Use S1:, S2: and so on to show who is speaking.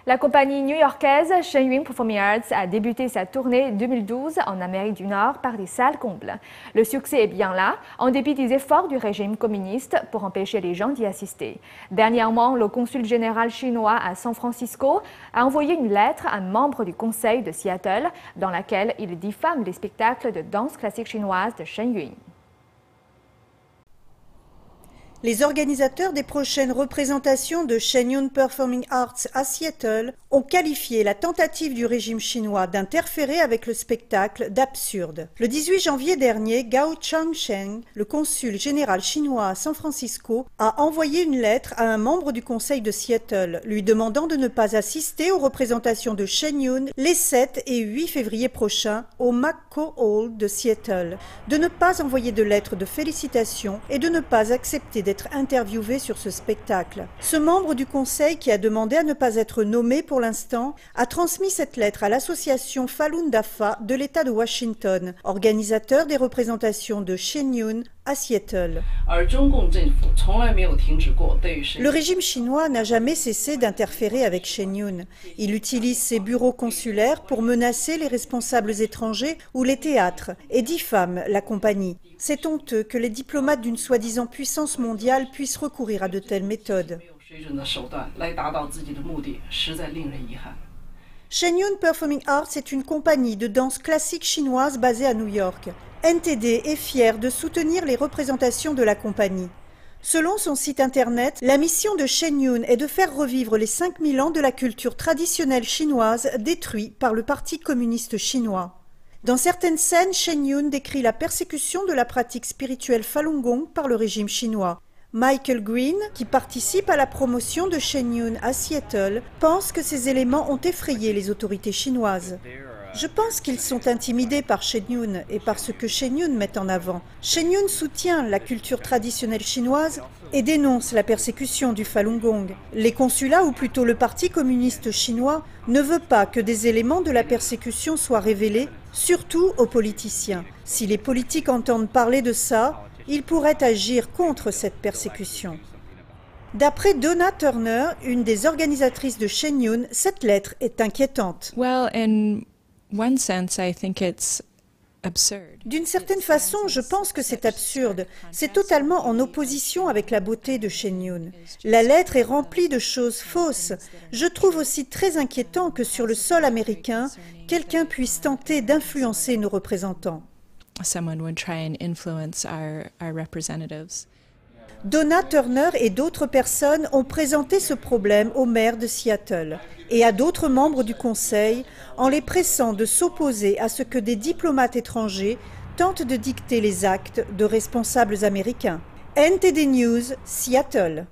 S1: La compagnie new-yorkaise Shenyun Performing Arts a débuté sa tournée 2012 en Amérique du Nord par des salles combles. Le succès est bien là, en dépit des efforts du régime communiste pour empêcher les gens d'y assister. Dernièrement, le consul général chinois à San Francisco a envoyé une lettre à un membre du conseil de Seattle dans laquelle il diffame les spectacles de danse classique chinoise de Shenyun.
S2: Les organisateurs des prochaines représentations de Shenyun Performing Arts à Seattle ont qualifié la tentative du régime chinois d'interférer avec le spectacle d'absurde. Le 18 janvier dernier, Gao Changsheng, le consul général chinois à San Francisco, a envoyé une lettre à un membre du conseil de Seattle, lui demandant de ne pas assister aux représentations de Shenyun les 7 et 8 février prochains au McCaw Hall de Seattle, de ne pas envoyer de lettre de félicitations et de ne pas accepter d'être interviewé sur ce spectacle. Ce membre du conseil, qui a demandé à ne pas être nommé pour l'instant, a transmis cette lettre à l'association Falun Dafa de l'État de Washington, organisateur des représentations de Shenyun à Seattle. Le régime chinois n'a jamais cessé d'interférer avec Shenyun. Il utilise ses bureaux consulaires pour menacer les responsables étrangers ou les théâtres et diffame la compagnie. C'est honteux que les diplomates d'une soi-disant puissance mondiale puissent recourir à de telles méthodes. Shenyun Performing Arts est une compagnie de danse classique chinoise basée à New York. NTD est fier de soutenir les représentations de la compagnie. Selon son site internet, la mission de Shenyun est de faire revivre les 5000 ans de la culture traditionnelle chinoise détruite par le Parti communiste chinois. Dans certaines scènes, Shenyun décrit la persécution de la pratique spirituelle Falun Gong par le régime chinois. Michael Green, qui participe à la promotion de Shenyun à Seattle, pense que ces éléments ont effrayé les autorités chinoises. Je pense qu'ils sont intimidés par Shenyun et par ce que Shenyun met en avant. Shenyun soutient la culture traditionnelle chinoise et dénonce la persécution du Falun Gong. Les consulats, ou plutôt le Parti communiste chinois, ne veut pas que des éléments de la persécution soient révélés, surtout aux politiciens. Si les politiques entendent parler de ça, ils pourraient agir contre cette persécution. D'après Donna Turner, une des organisatrices de Shenyun, cette lettre est inquiétante. D'une certaine façon, je pense que c'est absurde. C'est totalement en opposition avec la beauté de Shenyun. La lettre est remplie de choses fausses. Je trouve aussi très inquiétant que sur le sol américain, quelqu'un puisse tenter d'influencer nos représentants. Donna Turner et d'autres personnes ont présenté ce problème au maire de Seattle et à d'autres membres du conseil en les pressant de s'opposer à ce que des diplomates étrangers tentent de dicter les actes de responsables américains. NTD News, Seattle.